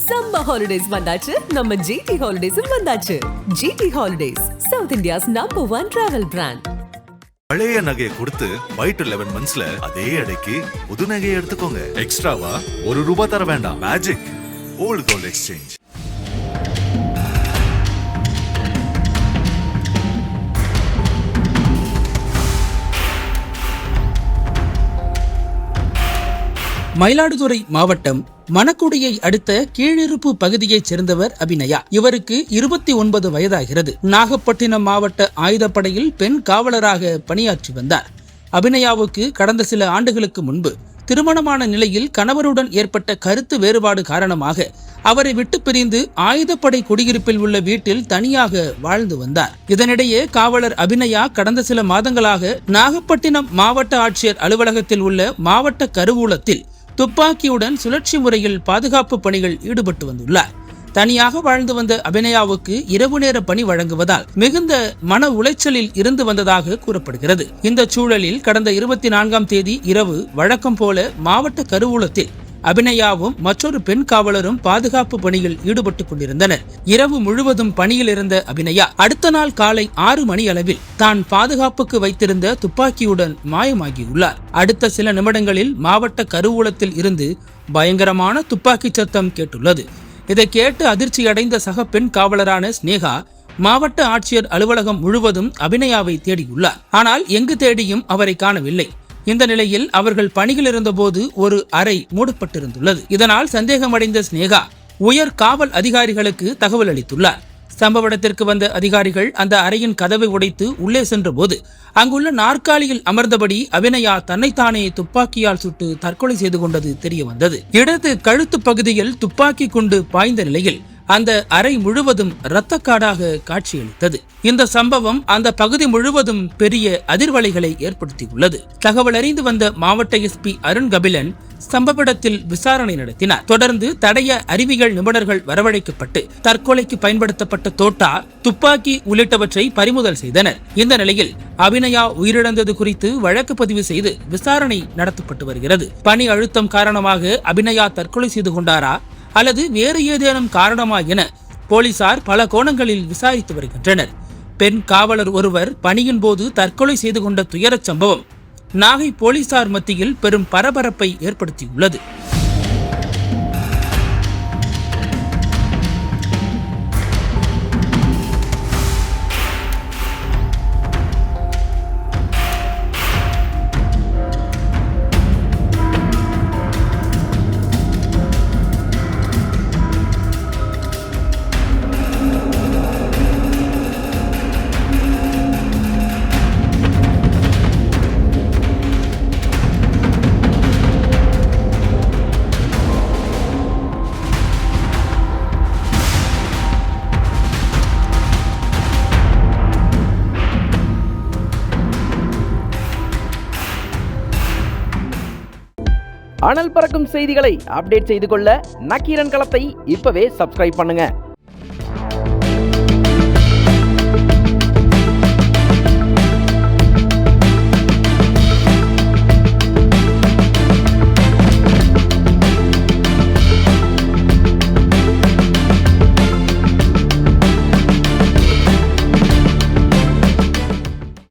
Summer holidays வந்தாச்சு, நம்ம GT ஹாலிடேஸும் வந்தாச்சு. GT holidays, south India's #1 travel brand. பழைய நகையை கொடுத்து பை டு 11 monthsல அதே அடைக்கு புது நகையை எடுத்துக்கோங்க. எக்ஸ்ட்ராவா ₹1 தர வேண்டாம். Magic old gold exchange. Mayiladuthurai மாவட்டம் மணக்குடியை அடுத்த கீழிருப்பு பகுதியைச் சேர்ந்தவர் அபிநயா. இவருக்கு 29 வயதாகிறது. நாகப்பட்டினம் மாவட்ட ஆயுதப்படையில் பெண் காவலராக பணியாற்றி வந்தார். அபிநயாவுக்கு கடந்த சில ஆண்டுகளுக்கு முன்பு திருமணமான நிலையில் கணவருடன் ஏற்பட்ட கருத்து வேறுபாடு காரணமாக அவரை விட்டு பிரிந்து ஆயுதப்படை குடியிருப்பில் உள்ள வீட்டில் தனியாக வாழ்ந்து வந்தார். இதனிடையே காவலர் அபிநயா கடந்த சில மாதங்களாக நாகப்பட்டினம் மாவட்ட ஆட்சியர் அலுவலகத்தில் உள்ள மாவட்ட கருவூலத்தில் துப்பாக்கியுடன் சுழற்சி முறையில் பாதுகாப்பு பணிகள் ஈடுபட்டு வந்துள்ளார். தனியாக வாழ்ந்து வந்த அபிநயாவுக்கு இரவு நேர பணி வழங்குவதால் மிகுந்த மன உளைச்சலில் இருந்து வந்ததாக கூறப்படுகிறது. இந்த சூழலில் கடந்த 24ஆம் தேதி இரவு வழக்கம் போல மாவட்ட கருவூலத்தில் அபிநயாவும் மற்றொரு பெண் காவலரும் பாதுகாப்பு பணியில் ஈடுபட்டுக் கொண்டிருந்தனர். இரவு முழுவதும் பணியில் இருந்த அபிநயா அடுத்த நாள் காலை 6 மணி அளவில் தான் பாதுகாப்புக்கு வைத்திருந்த துப்பாக்கியுடன் மாயமாகியுள்ளார். அடுத்த சில நிமிடங்களில் மாவட்ட கருவூலத்தில் இருந்து பயங்கரமான துப்பாக்கி சத்தம் கேட்டுள்ளது. இதை கேட்டு அதிர்ச்சியடைந்த சக பெண் காவலரான ஸ்னேகா மாவட்ட ஆட்சியர் அலுவலகம் முழுவதும் அபிநயாவை தேடியுள்ளார். ஆனால் எங்கு தேடியும் அவரை காணவில்லை. இந்த நிலையில் அவர்கள் பணியில் இருந்தபோது ஒரு அறை மூடப்பட்டிருந்துள்ளது. இதனால் சந்தேகமடைந்த ஸ்னேகா உயர் காவல் அதிகாரிகளுக்கு தகவல் அளித்துள்ளார். சம்பவ இடத்திற்கு வந்த அதிகாரிகள் அந்த அறையின் கதவை உடைத்து உள்ளே சென்ற போது அங்குள்ள நாற்காலியில் அமர்ந்தபடி அபிநயா தன்னைத்தானே துப்பாக்கியால் சுட்டு தற்கொலை செய்து கொண்டது தெரிய வந்தது. இடது கழுத்து பகுதியில் துப்பாக்கி குண்டு பாய்ந்த நிலையில் அந்த அறை முழுவதும் இரத்தக்காடாக காட்சியளித்தது. இந்த சம்பவம் அந்த பகுதி முழுவதும் பெரிய அதிர்வலைகளை ஏற்படுத்தியுள்ளது. தகவல் அறிந்து வந்த மாவட்ட எஸ்பி அருண் கபிலன் சம்பவ இடத்தில் விசாரணை நடத்தினார். தொடர்ந்து தடய அறிவியல் நிபுணர்கள் வரவழைக்கப்பட்டு தற்கொலைக்கு பயன்படுத்தப்பட்ட தோட்டா, துப்பாக்கி உள்ளிட்டவற்றை பறிமுதல் செய்தனர். இந்த நிலையில் அபிநயா உயிரிழந்தது குறித்து வழக்கு பதிவு செய்து விசாரணை நடத்தப்பட்டு வருகிறது. பணி அழுத்தம் காரணமாக அபிநயா தற்கொலை செய்து கொண்டாரா அல்லது வேறு ஏதேனும் காரணமா என போலீசார் பல கோணங்களில் விசாரித்து வருகின்றனர். பெண் காவலர் ஒருவர் பணியின் போது தற்கொலை செய்து கொண்ட துயரச் சம்பவம் நாகை போலீசார் மத்தியில் பெரும் பரபரப்பை ஏற்படுத்தியுள்ளது. அனல் பறக்கும் செய்திகளை அப்டேட் செய்து கொள்ள நக்கீரன் களத்தை இப்பவே சப்ஸ்கிரைப் பண்ணுங்க.